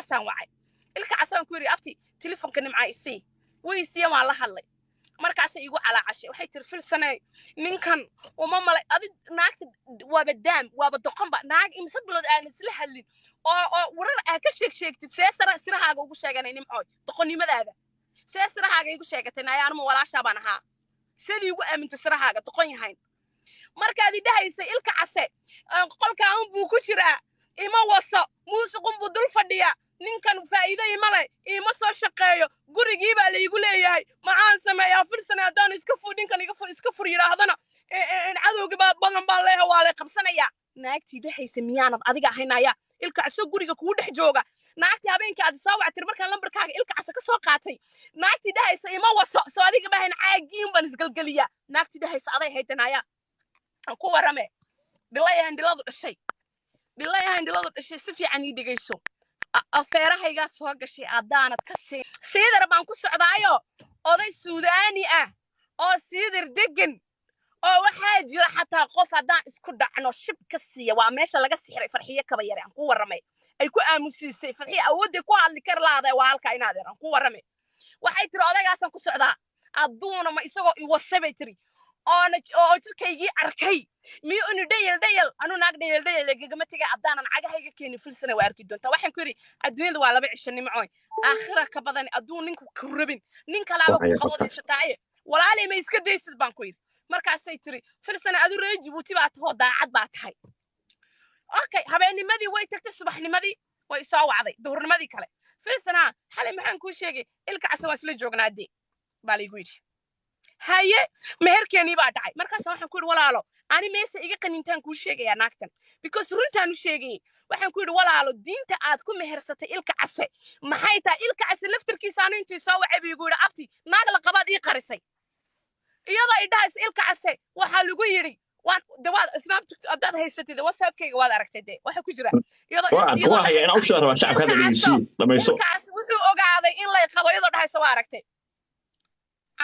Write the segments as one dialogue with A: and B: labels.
A: casaan wacay ilka casaan ku yiri abti telefoonka nimca isii way siya waan la hadlay markaas igu calaacashay waxay tir filsanay ninkan uma malay adi naagta waaba daam waaba doqonba naag imsa bilood aan isla hadlin oo warar aan ka sheegtid sirahaaga ugu sheeganay nimcood doqonnimadaada sirahaaga igu sheegatay ayaan ma walaasha baan ahaa sidii ugu aaminta sirahaaga doqon yahay markaad idhahaysay ilka case qolkaan buu ku jiraa ima waso muusiqun buu dul fadhiya ninkan faa'iido ima leh ima soo shaqeeyo gurigii baa la igu leeyahay maxaan sameeyaa filsan haddaan iska fur yidhaahdana cadowgii badan baa leeyahay waa lay qabsanayaa naagtii dhahaysa miyaanad adiga ahaynaya ilka caso guriga kugu dhex jooga naagtii habeenkii aad soo wactir markaan lambarkaaga ilka casa ka soo qaatay naagtii dhahaysa ima waso soo adiga baahan caagiin baan isgalgeliyaa naagtii dhahaysa aday haydanaya aan ku warame dhilayahan dhiladu dhashay si fiican ii dhegayso afeerahaygaad soo gashay haddaanad ka siidar baan ku socdaayo oday suudaani ah oo siidir degan oo waxaa jira xataa qof haddaan isku dhacno shib ka siiya waa meesha laga sixiray farxiyo kaba yare aan ku warramay ay ku aamusiisay farxiyo awoodday ku hadli kar laaday waa halkaa inaadeer aan ku warramay waxay tiri odaygaasaan ku socdaa adduuna ma isagoo iwasabay tiri oo jirkaygii arkay miyo inu dhayal anu naag dhayal gagama tegay haddaanan cagahayga keenin filsana waa arki doontaa waxaan ku yidhi adduunyada waa 2 cisho nimcooy aakhira ka badan adduun ninku ku rabin nin kalaaba ku qabodaysataaye walaalay ma iska daysid baan ku yidhi markaasay tiri filsana adu reer Djibouti baa tahoo daacad baa tahay okay habeennimadii way tagtay subaxnimadii way soo wacday duhurnimadii kale filsana xalay maxaan kuu sheegay ilka casa waa isla joognaadee baa laygu yidhi haye meherkeeni baa dhacay markaas waxaan ku yiri walaalo ani meesha iga qanintaan ku sheegaya naagtan because runtaan u sheegay waxaan ku yiri walaalo diinta aad ku mehersatay ilka case maxay tahay ilka case laftirkiisa aan intii soo wacay biigu yiri abti naag la qabaad ii qarisay iyada idhaas ilka case waxa lagu yiri waan dawaad snap adaad haysatid whatsappkayga waad aragtay waxa ku jira
B: waa in u sharaxo shacabka dhageysi dhamayso
A: ilka case wuxuu ogaaday in la qabo iyada dhahaysa waa aragtay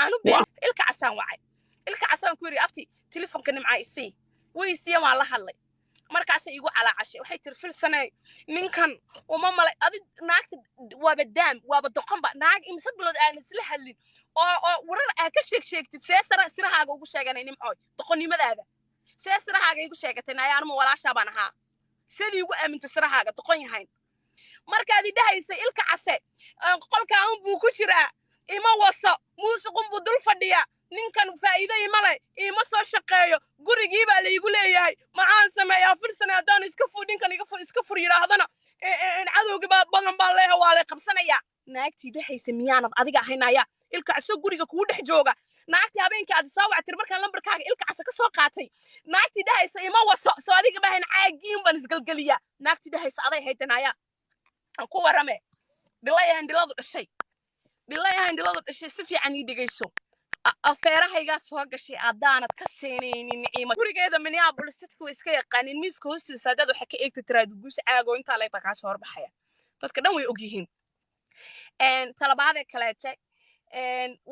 A: aanu been ilka casaan wacay ilka casaan ku yiri abti telefoonka nimca isii way siya waan la hadlay markaas igu calaacashay waxay tir filsanay ninkan uma malay adi naagta waaba daam waaba doqonba naag imsa bilood aan isla hadlin oo warar aan ka sheegtid sirahaaga ugu sheeganay nimcood doqonnimadaada sirahaaga igu sheegatay ayaan ma walaasha baan ahaa sidii ugu aaminta sirahaaga doqon yahay markaad idhahaysay ilka case qolkaan buu ku jiraa ima waso muusiqun buu dul fadhiya ninkan faa'iido ima leh ima soo shaqeeyo gurigii baa la igu leeyahay maxaan sameeyaa filsan haddaan iska fur yidhaahdana cadowgii badan baa leeyahay waa lay qabsanayaa naagtii dhahaysa miyaanad adiga ahaynaya ilka caso guriga kugu dhex jooga naagtii habeenkii aad soo wactir markaan lambarkaaga ilka casa ka soo qaatay naagtii dhahaysa ima waso soo adiga baahan caagiin baan isgalgeliyaa naagtii dhahaysa aday haydanaya aan ku warame dhilayahan dhiladu dhashay si fiican ii dhegayso afeerahaygaad soo gashay haddaanad ka seenaynin niciima gurigeeda Minneapolis dadku way iska yaqaanin miiska hoostiisa dad waxa ka eegta tiraad guus caago inta la ka soo horbaxaya dadka dhan way og yihiin talabaade kaleete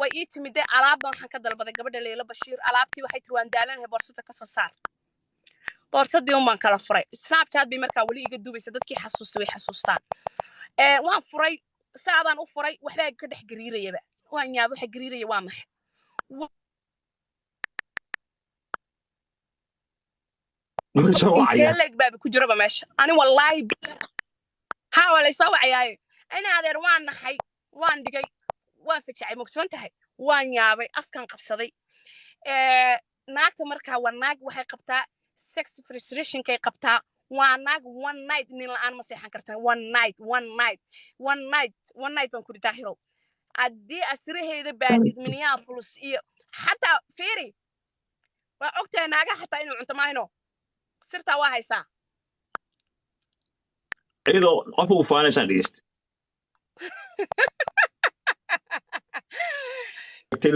A: way ii timide alaabban waxaan ka dalbaday gabadha Leila Bashiir alaabtii waxay tiri waan daalanahay boorsada ka soo saar boorsadii baan kala furay Snapchat bay markaa wali iga duubaysa dadkii xasuustay way xasuustaan waan furay saadaan u furay waxba ka dhex gariirayaba waan yaabo waxa gariiraya waa maxay inteleg baa ku jiraba meesha ani wallahi ha wala soo wacayay ana adeer waan naxay waan dhigay waan fajacay mogsoon tahay waan yaabay afkan qabsaday naagta markaa waa naag waxay qabtaa sex frustration kay qabtaa waa naag one night nin la'aan ma seexan kartaa one night baan ku ridaa hiro haddii asraheeda baadid Minneapolis iyo xataa fiiri waa ogtahay naaga xataa inuu cunto maayno sirtaa waa haysaa
B: iyadoo qof uu faanaysan dhigeysta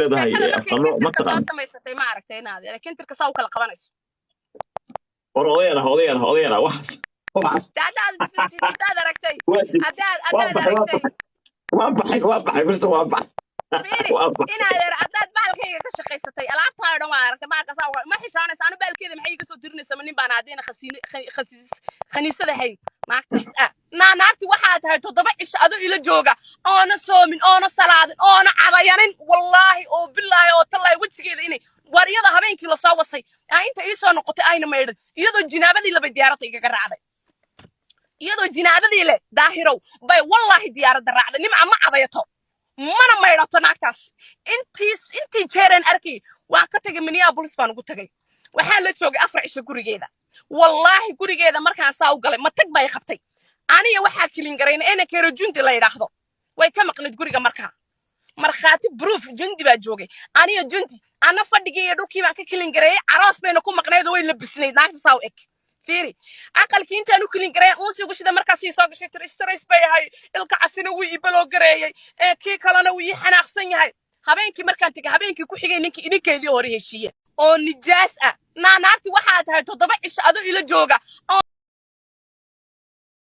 B: leedahay afqalo ma taqaan
A: samaysatay ma aragtay inaad laakiin tirka saa u kala qabanayso
B: odayaana waxaas
A: hadaad aragtay
B: waan baxay first waan baxay
A: inaad hadaad baalkayga ka shaqaysatay alaabtaa dhan waa aragtay baalka saa ma xishaanaysa anu baalkeeda maxay iga soo dirinaysa ma nin baan hadeena khaniisada hay naagti waxaa tahay 7 cisho ila jooga oona soomin oona salaadin oona cadayanin wallaahi oo billaahi oo tallaahi wejigeeda inay wariyada habeenkii la soo wasay inta ii soo noqotay ayna maydhan iyadoo jinaabadii laba diyaaradda igaga raacday iyadoo jinaabadii leh daahirow bay wallaahi diyaaradda raacday nimca ma cadayato mana maydhato naagtaas intii jeereen arkay waan ka tagay Minneapolis baan ugu tagay waxaa la joogay 4 cisho gurigeeda wallaahi gurigeeda markaan saa u galay ma tag bay qabtay aniga waxaa kilin garayna ina keero jundi la yiraahdo way ka maqnid guriga markhaati proof jundi baa joogay aniga jundi ana fadhigay iyo dhulkii baan ka kilin garay aroos bayna ku maqnayd way labisnayd naagta saa u eg fiiri aqalkii intaan u kilin garay uun sii gushida markaas soo gashay stress bay ahay ilka casina wuu ibalo gareeyay kii kalena wuu xanaaqsan yahay habeenkii markaan tagay habeenkii ku xigay ninkii idinkeedii hore heshiiyay oo nijaas ah naagti waxaa tahay 7 cisho ado ila jooga